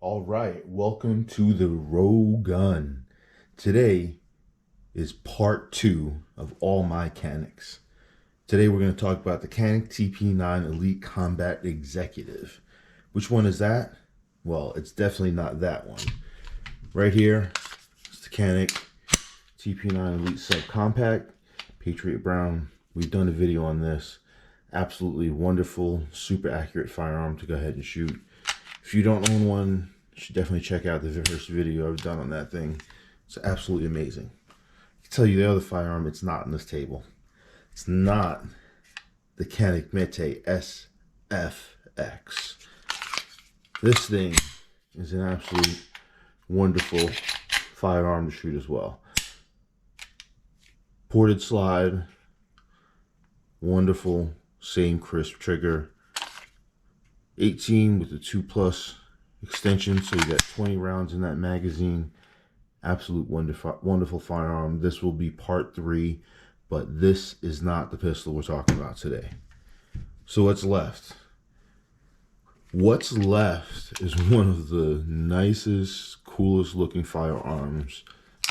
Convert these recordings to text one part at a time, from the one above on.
All right, welcome to the Row Gun. Today is part 2 of all my Caniks. Today we're going to talk about the Canik TP9 Elite Combat Executive. Which one is that? Well, it's definitely not that one. Right here, it's the Canik TP9 Elite Subcompact, Patriot Brown. We've done a video on this. Absolutely wonderful, super accurate firearm to go ahead and shoot. If you don't own one, you should definitely check out the first video I've done on that thing. It's absolutely amazing. I can tell you the other firearm, it's not on this table. It's not the Canik Mete SFX. This thing is an absolute wonderful firearm to shoot as well. Ported slide, wonderful, same crisp trigger. 18 with the 2+ extension, so you got 20 rounds in that magazine. Absolute wonderful firearm. This will be part 3, but this is not the pistol we're talking about today. So what's left? What's left is one of the nicest, coolest looking firearms,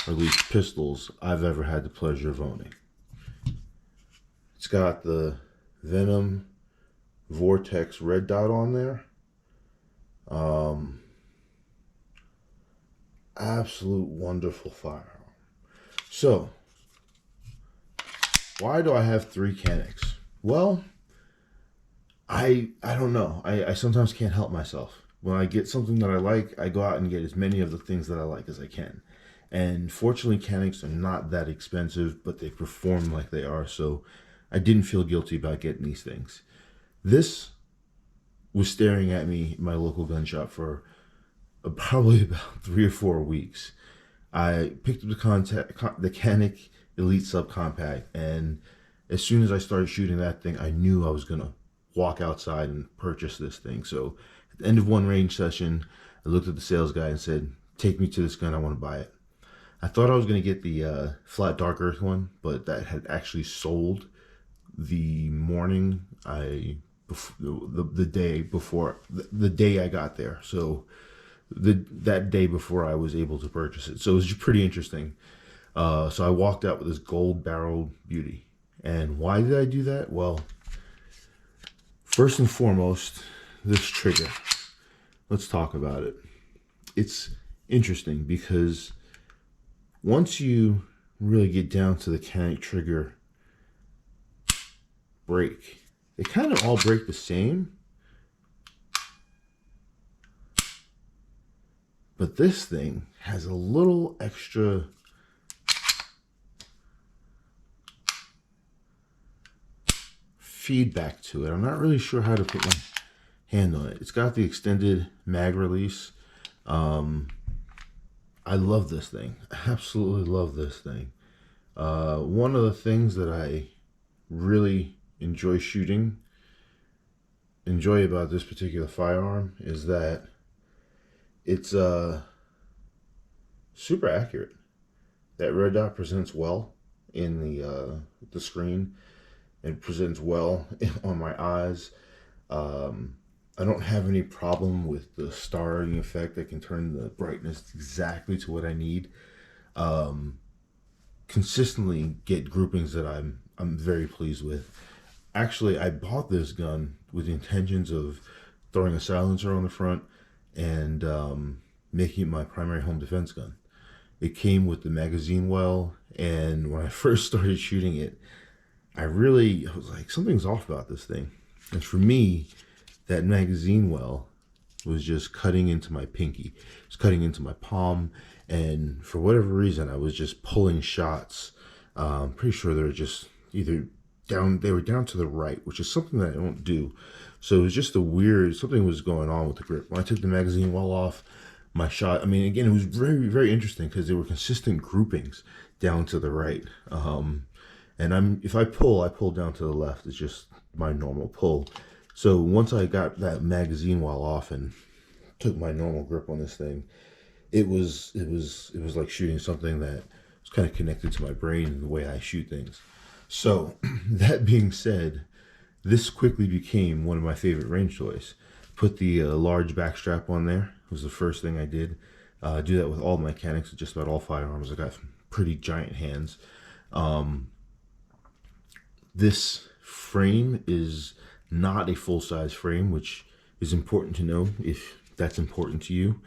or at least pistols, I've ever had the pleasure of owning. It's got the Venom Vortex red dot on there. Absolute wonderful firearm. So, why do I have 3 Caniks? Well, I don't know. I sometimes can't help myself. When I get something that I like, I go out and get as many of the things that I like as I can. And fortunately, Caniks are not that expensive, but they perform like they are, so I didn't feel guilty about getting these things. This was staring at me in my local gun shop for probably about 3 or 4 weeks. I picked up the Canik Elite Subcompact, and as soon as I started shooting that thing, I knew I was going to walk outside and purchase this thing. So at the end of one range session, I looked at the sales guy and said, "Take me to this gun, I want to buy it." I thought I was going to get the flat dark earth one, but that had actually sold the morning the day I got there. So that day before I was able to purchase it. So it was pretty interesting. So I walked out with this gold barrel beauty. And why did I do that? Well, first and foremost, this trigger. Let's talk about it. It's interesting because once you really get down to the Canik trigger break, they kind of all break the same, but this thing has a little extra feedback to it. I'm not really sure how to put my hand on it. It's got the extended mag release. I love this thing. I absolutely love this thing. One of the things that I really enjoy about this particular firearm is that it's super accurate. That red dot presents well in the screen. It presents well on my eyes. I don't have any problem with the starring effect. I can turn the brightness exactly to what I need. Consistently get groupings that I'm very pleased with. Actually, I bought this gun with the intentions of throwing a silencer on the front and making it my primary home defense gun. It came with the magazine well, and when I first started shooting it, I was like, something's off about this thing. And for me, that magazine well was just cutting into my pinky. It was cutting into my palm, and for whatever reason, I was just pulling shots. I'm pretty sure they were just either down to the right, which is something that I don't do. So it was just something was going on with the grip. When I took the magazine well off, my shot, I mean, again, it was very, very interesting because there were consistent groupings down to the right. And if I pull down to the left. It's just my normal pull. So once I got that magazine well off and took my normal grip on this thing, it was like shooting something that was kind of connected to my brain and the way I shoot things. So that being said, this quickly became one of my favorite range toys. put the large back strap on there. It was the first thing I did. Do that with all my Caniks, just about all firearms. I got pretty giant hands. This frame is not a full-size frame, which is important to know if that's important to you.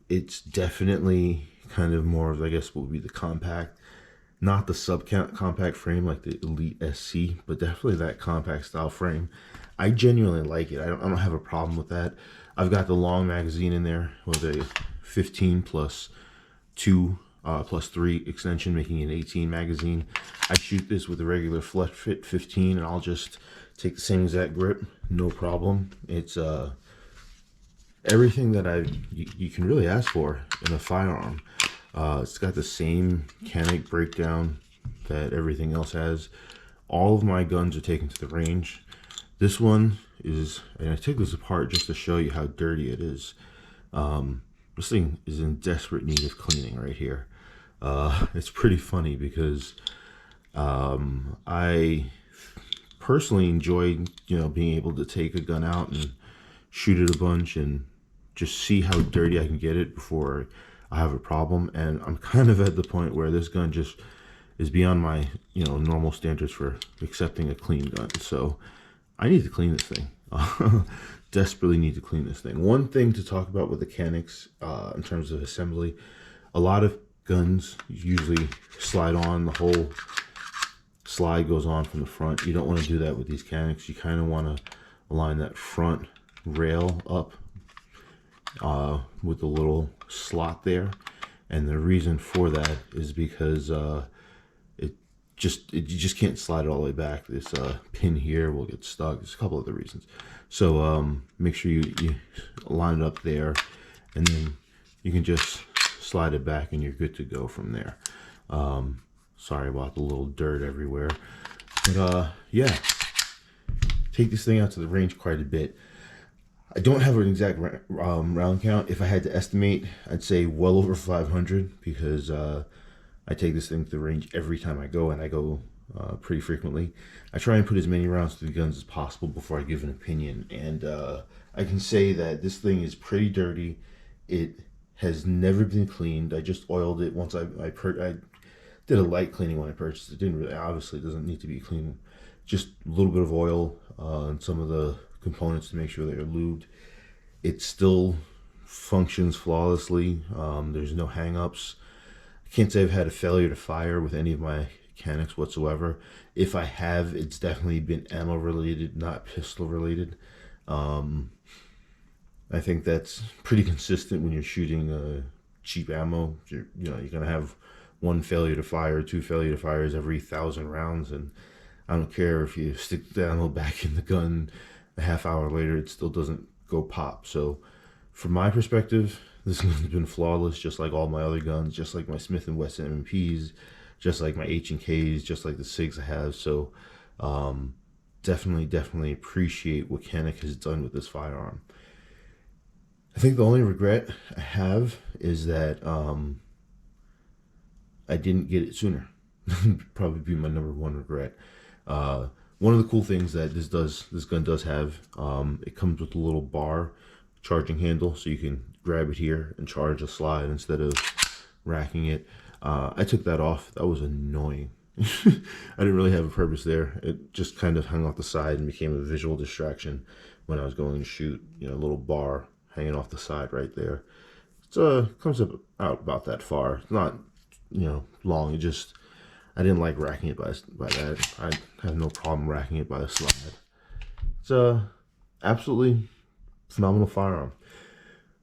It's definitely kind of more of, I guess, what would be the compact, not the subcompact frame like the Elite SC, but definitely that compact style frame. I genuinely like it. I don't have a problem with that. I've got the long magazine in there with a 15 plus 2 plus 3 extension, making an 18 magazine. I shoot this with a regular flush fit 15, and I'll just take the same exact grip, no problem. It's everything that you can really ask for in a firearm. It's got the same Canik breakdown that everything else has. All of my guns are taken to the range. This one is, and I took this apart just to show you how dirty it is. This thing is in desperate need of cleaning right here. It's pretty funny because I personally enjoy, being able to take a gun out and shoot it a bunch and just see how dirty I can get it before I have a problem. And I'm kind of at the point where this gun just is beyond my, normal standards for accepting a clean gun. So I need to clean this thing. Desperately need to clean this thing. One thing to talk about with the Caniks in terms of assembly, a lot of guns usually slide on, the whole slide goes on from the front. You don't want to do that with these Caniks. You kind of want to align that front rail up with a little slot there, and the reason for that is because you just can't slide it all the way back. This pin here will get stuck. There's a couple other reasons. So make sure you line it up there, and then you can just slide it back and you're good to go from there. Sorry about the little dirt everywhere, but yeah, take this thing out to the range quite a bit. I don't have an exact round count. If I had to estimate, I'd say well over 500, because I take this thing to the range every time I go, and I go pretty frequently. I try and put as many rounds through the guns as possible before I give an opinion, and I can say that this thing is pretty dirty. It has never been cleaned. I just oiled it once. I did a light cleaning when I purchased it. Didn't really, obviously it doesn't need to be cleaned. Just a little bit of oil on some of the components to make sure they're lubed. It still functions flawlessly. There's no hang-ups. I can't say I've had a failure to fire with any of my Caniks whatsoever. If I have, it's definitely been ammo related, not pistol related. I think that's pretty consistent when you're shooting cheap ammo. You're gonna have one failure to fire, two failure to fires every 1,000 rounds, and I don't care if you stick the ammo back in the gun a half hour later, it still doesn't go pop. So from my perspective, this gun's been flawless, just like all my other guns, just like my Smith & Wesson MMPs, just like my H&Ks, just like the SIGs I have. So definitely appreciate what Canik has done with this firearm. I think the only regret I have is that I didn't get it sooner. Probably be my number one regret. One of the cool things that this gun does have, it comes with a little bar charging handle, so you can grab it here and charge the slide instead of racking it. I took that off. That was annoying. I didn't really have a purpose there. It just kind of hung off the side and became a visual distraction when I was going to shoot. A little bar hanging off the side right there. It comes out about that far. It's not, long. I didn't like racking it by that. I have no problem racking it by the slide. It's a absolutely phenomenal firearm.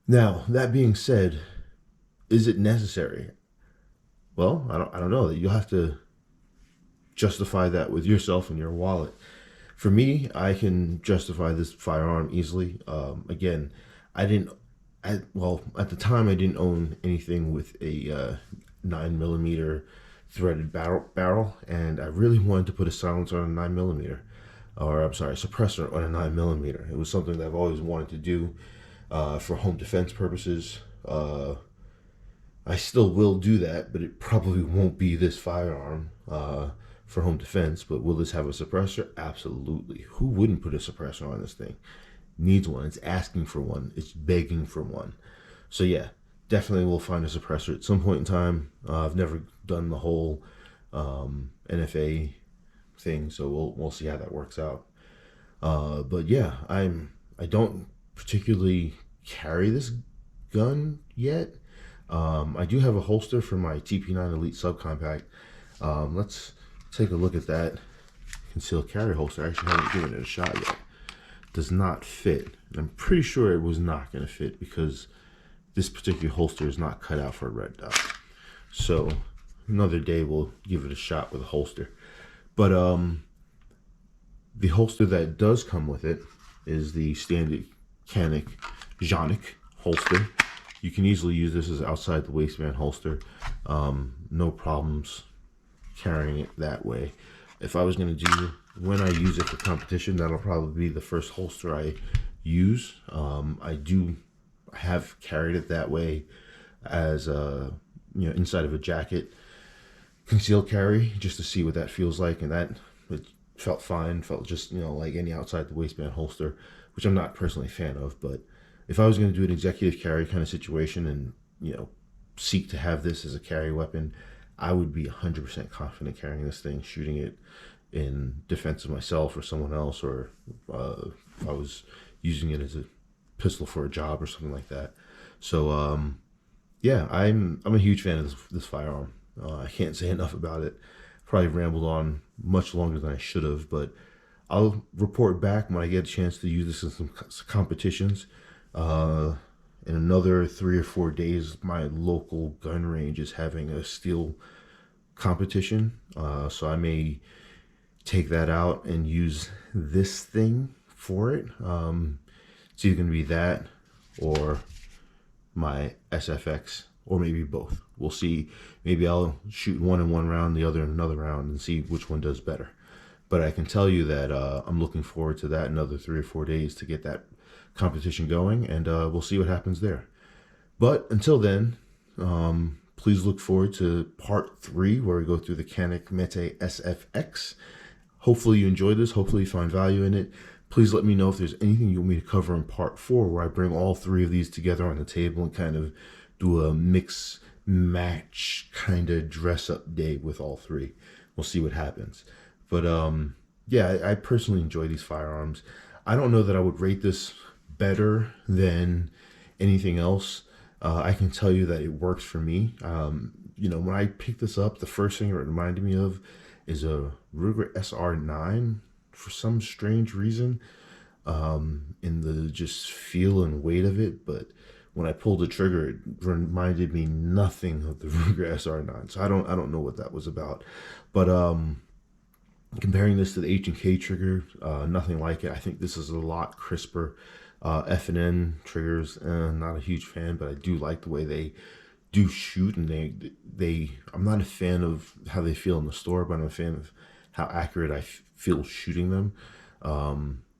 Now, that being said, is it necessary? Well, I don't know. You'll have to justify that with yourself and your wallet. For me, I can justify this firearm easily. Again, at the time I didn't own anything with a 9mm threaded barrel, and I really wanted to put a silencer on a 9mm, or I'm sorry, suppressor on a 9mm. It was something that I've always wanted to do for home defense purposes. I still will do that, but it probably won't be this firearm for home defense. But will this have a suppressor? Absolutely. Who wouldn't put a suppressor on this thing? needs one. It's asking for one. It's begging for one. So yeah, definitely we'll find a suppressor at some point in time. I've never done the whole NFA thing, so we'll see how that works out. But yeah, I don't particularly carry this gun yet. I do have a holster for my TP9 Elite Subcompact. Let's take a look at that concealed carry holster. I actually haven't given it a shot yet. Does not fit. I'm pretty sure it was not going to fit because this particular holster is not cut out for a red dot. So another day we'll give it a shot with a holster. But the holster that does come with it is the standard Canik holster. You can easily use this as outside the waistband holster. No problems carrying it that way. If I was going to do, when I use it for competition, that'll probably be the first holster I use. I do have carried it that way as inside of a jacket, concealed carry, just to see what that feels like, and that it felt fine. Felt just like any outside the waistband holster, which I'm not personally a fan of. But if I was going to do an executive carry kind of situation and seek to have this as a carry weapon, I would be 100% confident carrying this thing, shooting it in defense of myself or someone else, or if I was using it as a pistol for a job or something like that. So yeah, I'm a huge fan of this firearm. I can't say enough about it. Probably rambled on much longer than I should have, but I'll report back when I get a chance to use this in some competitions. In another 3 or 4 days, my local gun range is having a steel competition, so I may take that out and use this thing for it. It's either going to be that or my SFX, or maybe both. We'll see. Maybe I'll shoot one in one round, the other in another round, and see which one does better. But I can tell you that I'm looking forward to that another 3 or 4 days to get that competition going, and we'll see what happens there. But until then, please look forward to part 3, where we go through the Canik Mete SFX. Hopefully you enjoyed this. Hopefully you find value in it. Please let me know if there's anything you want me to cover in part 4, where I bring all 3 of these together on the table and kind of do a mix match kind of dress up day with all 3. We'll see what happens. But yeah, I personally enjoy these firearms. I don't know that I would rate this better than anything else. I can tell you that it works for me. When I picked this up, the first thing it reminded me of is a Ruger SR9 for some strange reason, in the just feel and weight of it. But when I pulled the trigger, it reminded me nothing of the Ruger SR9. So I don't know what that was about. But comparing this to the H&K trigger, nothing like it. I think this is a lot crisper. F&N triggers, not a huge fan, but I do like the way they do shoot, and I'm not a fan of how they feel in the store, but I'm a fan of how accurate I feel shooting them.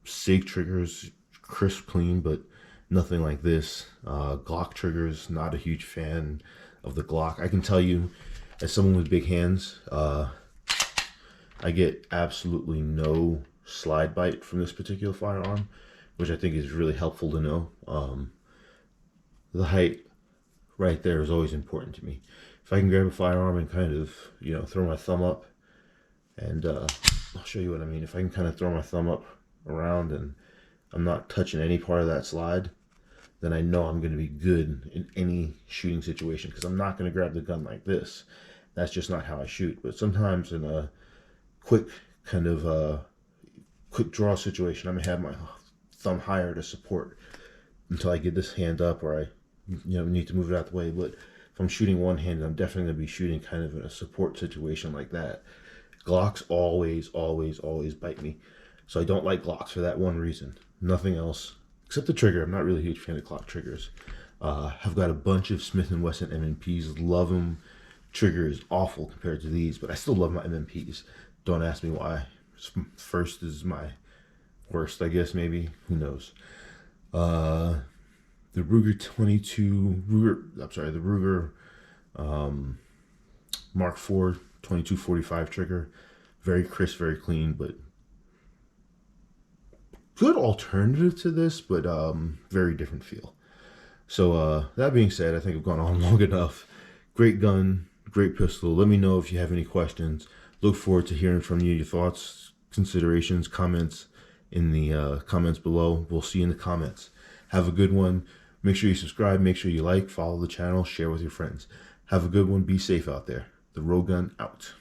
SIG triggers, crisp, clean, but nothing like this. Glock triggers, not a huge fan of the Glock. I can tell you, as someone with big hands, I get absolutely no slide bite from this particular firearm, which I think is really helpful to know. The height right there is always important to me. If I can grab a firearm and kind of, throw my thumb up, and I'll show you what I mean. If I can kind of throw my thumb up around and I'm not touching any part of that slide, then I know I'm going to be good in any shooting situation, because I'm not going to grab the gun like this. That's just not how I shoot. But sometimes in a quick kind of quick draw situation, I'm going to have my thumb higher to support until I get this hand up, or I need to move it out the way. But if I'm shooting one handed, I'm definitely going to be shooting kind of in a support situation like that. Glocks always bite me, so I don't like Glocks for that one reason. Nothing else except the trigger. I'm not really a huge fan of Glock triggers. I've got a bunch of Smith & Wesson MMPs. Love them. Trigger is awful compared to these, but I still love my MMPs. Don't ask me why. First is my worst, I guess, maybe. Who knows? The Ruger the Ruger Mark IV 2245 trigger. Very crisp, very clean, but good alternative to this, but very different feel. So that being said, I think I've gone on long enough. Great gun, great pistol. Let me know if you have any questions. Look forward to hearing from you, your thoughts, considerations, comments in the comments below. We'll see you in the comments. Have a good one. Make sure you subscribe. Make sure you like, follow the channel, share with your friends. Have a good one. Be safe out there. The Rogue Gun out.